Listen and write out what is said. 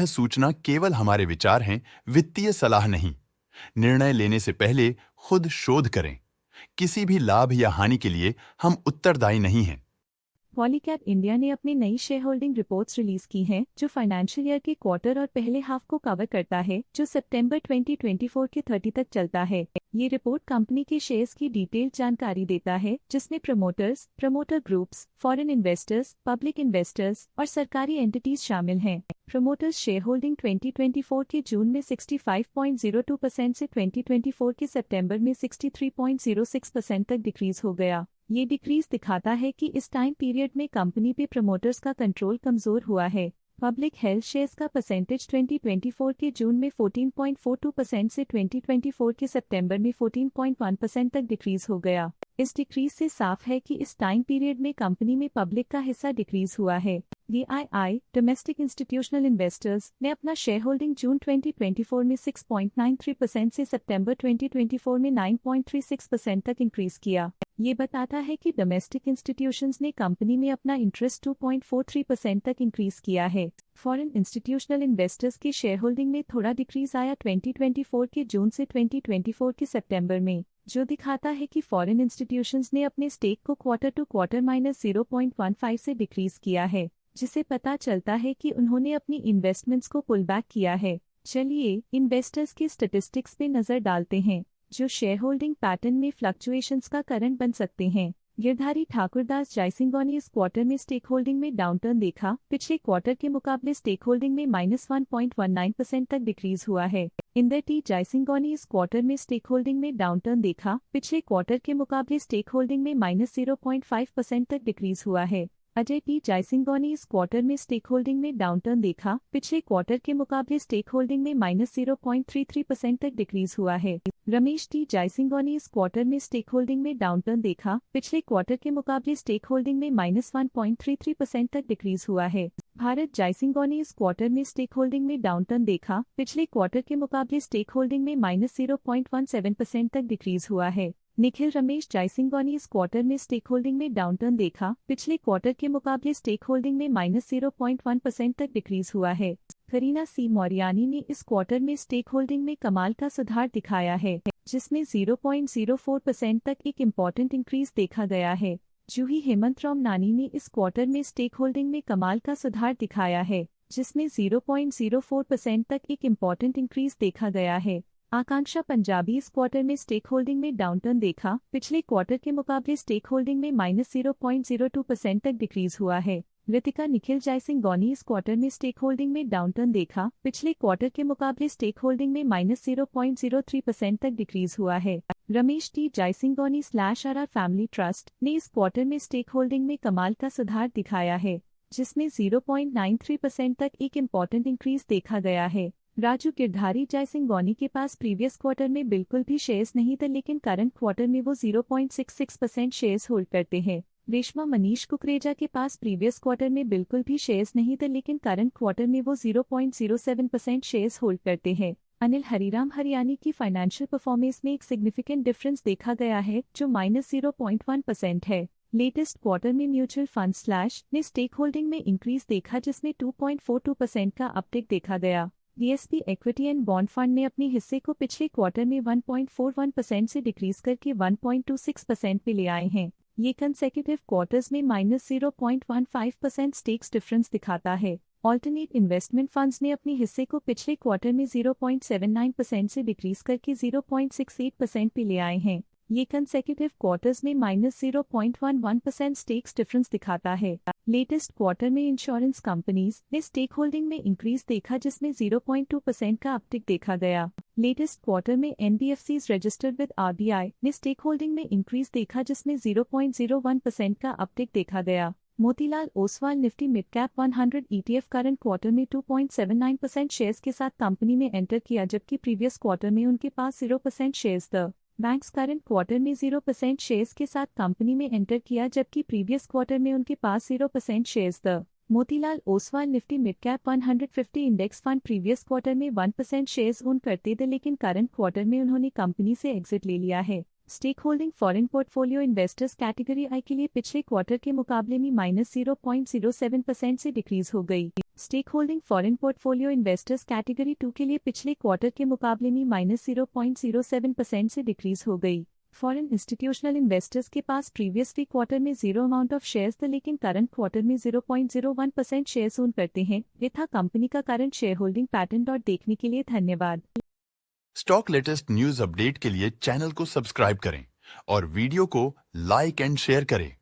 सूचना केवल हमारे विचार हैं, वित्तीय सलाह नहीं। निर्णय लेने से पहले खुद शोध करें। किसी भी लाभ या हानि के लिए हम उत्तरदायी नहीं हैं। पॉलीकैब इंडिया ने अपनी नई शेयर होल्डिंग रिपोर्ट्स रिलीज की हैं, जो फाइनेंशियल ईयर के क्वार्टर और पहले हाफ को कवर करता है, जो सितंबर 2024 के 30 तक चलता है। ये रिपोर्ट कंपनी के शेयर्स की डिटेल्ड जानकारी देता है, जिसमें promoters, promoter groups, foreign investors, public investors और सरकारी एंटिटीज शामिल हैं। प्रमोटर्स शेयर होल्डिंग 2024 के जून में 65.02% से 2024 के सितंबर में 63.06% तक डिक्रीज हो गया। ये डिक्रीज दिखाता है कि इस टाइम पीरियड में कंपनी पे प्रमोटर्स का कंट्रोल कमजोर हुआ है। पब्लिक हेल्थ शेयर्स का परसेंटेज 2024 के जून में 14.42% से 2024 के सितंबर में 14.1% तक डिक्रीज हो गया। इस डिक्रीज से साफ है कि इस टाइम पीरियड में कंपनी में पब्लिक का हिस्सा डिक्रीज हुआ है। DII डोमेस्टिक इंस्टीट्यूशनल इन्वेस्टर्स ने अपना शेयर होल्डिंग जून 2024 में 6.93% से सितंबर 2024 में 9.36% तक इंक्रीज किया। ये बताता है कि डोमेस्टिक इंस्टीट्यूशंस ने कंपनी में अपना इंटरेस्ट 2.43% तक इंक्रीज किया है। फॉरेन इंस्टीट्यूशनल इन्वेस्टर्स की शेयर होल्डिंग में थोड़ा डिक्रीज आया 2024 के जून से 2024 के सितंबर में, जो दिखाता है कि फॉरेन इंस्टीट्यूशंस ने अपने स्टेक को क्वार्टर टू क्वार्टर -0.15 से डिक्रीज किया है, जिसे पता चलता है कि उन्होंने अपनी इन्वेस्टमेंट्स को पुल बैक किया है। चलिए इन्वेस्टर्स के स्टैटिस्टिक्स पे नजर डालते हैं, जो शेयर होल्डिंग पैटर्न में फ्लक्चुएशंस का कारण बन सकते हैं। गिरधारी ठाकुरदास जयसिंघानी इस क्वार्टर में स्टेक होल्डिंग में डाउनटर्न देखा। पिछले क्वार्टर के मुकाबले स्टेक होल्डिंग में -1.19% तक डिक्रीज हुआ है। इंदर टी जयसिंघानी इस क्वार्टर में स्टेक होल्डिंग में डाउनटर्न देखा। पिछले क्वार्टर के मुकाबले स्टेक होल्डिंग में -0.5% तक डिक्रीज हुआ है। अजय टी जयसिंघानी इस क्वार्टर में स्टेक होल्डिंग में डाउनटर्न देखा। पिछले क्वार्टर के मुकाबले स्टेक होल्डिंग में -0.33% तक डिक्रीज हुआ है। रमेश टी जयसिंघानी इस क्वार्टर में स्टेक होल्डिंग में डाउनटर्न देखा। पिछले क्वार्टर के मुकाबले स्टेक होल्डिंग में -1.33% तक डिक्रीज हुआ है। भारत जयसिंघानी इस क्वार्टर में स्टेक होल्डिंग में डाउनटर्न देखा। पिछले क्वार्टर के मुकाबले स्टेक होल्डिंग में -0.17% तक डिक्रीज हुआ है। निखिल रमेश जयसिंघानी इस क्वार्टर में स्टेक होल्डिंग में डाउनटर्न देखा। पिछले क्वार्टर के मुकाबले स्टेक होल्डिंग में -0.1% तक डिक्रीज हुआ है। करीना सी मौर्यानी ने इस क्वार्टर में स्टेक होल्डिंग में कमाल का सुधार दिखाया है, जिसमें 0.04% तक एक इम्पॉर्टेंट इंक्रीज देखा गया है। जूही हेमंत रामनानी ने इस क्वार्टर में स्टेक होल्डिंग में कमाल का सुधार दिखाया है, जिसमें 0.04% तक एक इम्पॉर्टेंट इंक्रीज देखा गया है। आकांक्षा पंजाबी इस क्वार्टर में स्टेक होल्डिंग में डाउनटर्न देखा। पिछले क्वार्टर के मुकाबले स्टेक होल्डिंग में -0.02% तक डिक्रीज हुआ है। रितिका निखिल जयसिंघानी इस क्वार्टर में स्टेक होल्डिंग में डाउनटर्न देखा। पिछले क्वार्टर के मुकाबले स्टेक होल्डिंग में -0.03% तक डिक्रीज हुआ है। Ramesh T Jaisinghani /RR family trust ने इस क्वार्टर में स्टेक होल्डिंग में कमाल का सुधार दिखाया है, जिसमें 0.93% तक एक इम्पॉर्टेंट इंक्रीज देखा गया है। राजू गिरधारी जयसिंघानी के पास प्रीवियस क्वार्टर में बिल्कुल भी शेयर्स नहीं थे, लेकिन करंट क्वार्टर में वो 0.66% शेयर्स होल्ड करते हैं। रेशमा मनीष कुकरेजा के पास प्रीवियस क्वार्टर में बिल्कुल भी शेयर्स नहीं थे, लेकिन करंट क्वार्टर में वो 0.07% शेयर्स होल्ड करते हैं। अनिल हरिराम हरियाणी की फाइनेंशियल परफॉर्मेंस में एक सिग्निफिकेंट डिफरेंस देखा गया है, जो -0.1% है। लेटेस्ट क्वार्टर में म्यूचुअल फंड ने स्टेक होल्डिंग में इंक्रीज देखा, जिसमें 2.42% का अपटिक देखा गया। DSP equity and bond fund ने अपने हिस्से को पिछले क्वार्टर में 1.41% से डिक्रीज करके 1.26% पे ले आए हैं। ये कंसेक्यूटिव क्वार्टर्स में -0.15% स्टेक्स डिफरेंस दिखाता है। ऑल्टरनेट इन्वेस्टमेंट फंड्स ने अपने हिस्से को पिछले क्वार्टर में 0.79% से डिक्रीज करके 0.68% पे ले आए हैं। ये कंसेक्यूटिव क्वार्टर्स में -0.11% स्टेक्स डिफरेंस दिखाता है। लेटेस्ट क्वार्टर में इंश्योरेंस कंपनीज ने स्टेक होल्डिंग में इंक्रीज देखा, जिसमें 0.2% का अपटिक देखा गया। लेटेस्ट क्वार्टर में NBFCs रजिस्टर्ड विद RBI ने स्टेक होल्डिंग में इंक्रीज देखा, जिसमें 0.01% का अपटिक देखा गया। Motilal Oswal Nifty mid cap 100 ETF current quarter में 2.79% शेयर्स के साथ कंपनी में एंटर किया, जबकि प्रीवियस क्वार्टर में उनके पास 0% शेयर्स थे। बैंक्स करंट क्वार्टर में 0% शेयर्स के साथ कंपनी में एंटर किया, जबकि प्रीवियस क्वार्टर में उनके पास 0% शेयर्स थे। Motilal Oswal Nifty mid cap 150 index fund previous quarter में 1% शेयर्स ओन करते थे, लेकिन करंट क्वार्टर में उन्होंने कंपनी से एग्जिट ले लिया है। Stake holding foreign portfolio investors category I के लिए पिछले क्वार्टर के मुकाबले में -0.07% से डिक्रीज हो गई। Stake holding foreign portfolio investors category 2 के लिए पिछले क्वार्टर के मुकाबले में -0.07% से डिक्रीज हो गई। फॉरेन इंस्टीट्यूशनल इन्वेस्टर्स के पास प्रीवियसली क्वार्टर में जीरो अमाउंट ऑफ शेयर्स थे, लेकिन करंट क्वार्टर में 0.01% शेयर्स ओन करते हैं। ये था कंपनी का करंट शेयर होल्डिंग पैटर्न। देखने के लिए धन्यवाद। स्टॉक लेटेस्ट न्यूज अपडेट के लिए चैनल को सब्सक्राइब करें और वीडियो को लाइक एंड शेयर करें।